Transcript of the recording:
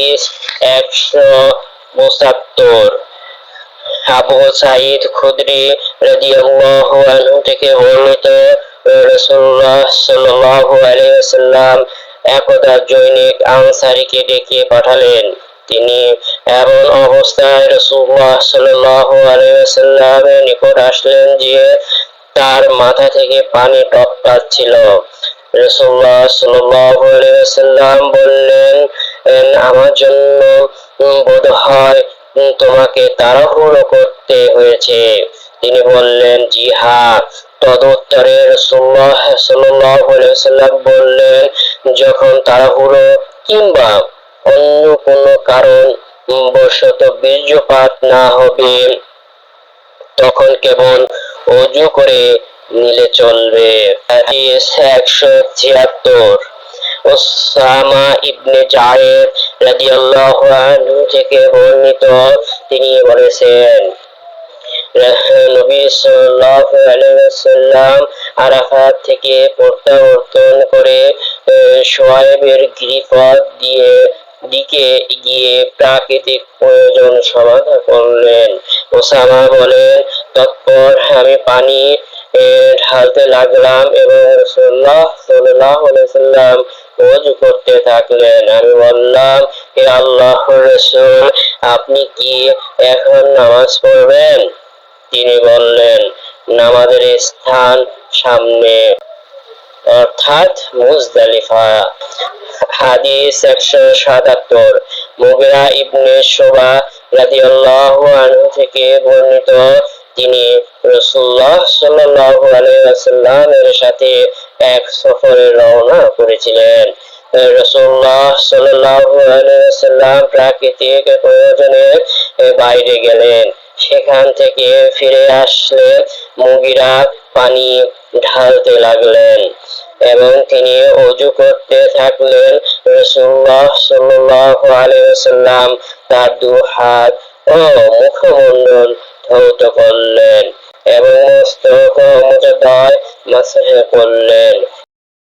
হাদিস 172। আবু সাঈদ খুদরি রাদিয়াল্লাহু আনহু থেকে বর্ণিত, রাসূলুল্লাহ সাল্লাল্লাহু আলাইহি ওয়াসাল্লাম একদা জনৈক আনসারীকে ডেকে পাঠালেন। তিনি এমন অবস্থায় রাসূলুল্লাহ সাল্লাল্লাহু আলাইহি ওয়াসাল্লামের নিকট আসলেন যে তার মাথা থেকে পানি টপকাচ্ছিল। রাসূলুল্লাহ সাল্লাল্লাহু আলাইহি ওয়াসাল্লাম বললেন, আমার জন্য বোধহয় তোমাকে তাড়াহুড়ো করতে হয়েছে। তিনি বললেন, জি হ্যাঁ। তদুত্তরে রাসূলুল্লাহ সাল্লাল্লাহু আলাইহি ওয়াসাল্লাম বললেন, যখন তাড়াহুড়ো কিংবা অন্য কোনো কারণ বশত বীর্যপাত না হবে তখন কেবল ওযু করে নিলে চলবে। হাদিস 176। উসামা ইবনে যায়েদ রাদিয়াল্লাহু আনহু থেকে বর্ণিত, তিনি বলেছেন, নবী সাল্লাল্লাহু আলাইহি ওয়াসাল্লাম আরাফাত থেকে প্রত্যাবর্তন করে শুআয়বের গিরিপথ দিকে গিয়ে প্রাকৃতিক প্রয়োজন সমাধা করলেন। ওসামা বলেন, তৎপর আমি পানি ঢালতে লাগলাম এবং রাসূলুল্লাহ সাল্লাল্লাহু আলাইহি ওয়াসাল্লাম ওযু করতে থাকলেন। আমি বললাম, হে আল্লাহর রাসূল, আপনি কি এখন নামাজ পড়বেন? তিনি বললেন, নামাজের স্থান সামনে, অর্থাৎ মুজদালিফা। হাদিস 177। মুগিরা ইবনে শুবা রাদিয়াল্লাহু আনহু থেকে বর্ণিত, তিনি রাসূলুল্লাহ সাল্লাল্লাহু আলাইহি ওয়াসাল্লামের সাথে এক সফরে রওনা করেছিলেন। রাসূলুল্লাহ সাল্লাল্লাহু আলাইহি ওয়াসাল্লাম প্রাকৃতিক প্রয়োজনে বাইরে গেলেন। সেখান থেকে ফিরে আসলে মুগিরা পানি ঢালতে লাগলেন এবং তিনি ওযু করতে থাকলেন। রাসূলুল্লাহ সাল্লাল্লাহু আলাইহি ওয়াসাল্লাম তার দুই হাত ও মুখমণ্ডল ধৌত করলেন এবং মস্তক ও মুজদায় মাসহ করলেন।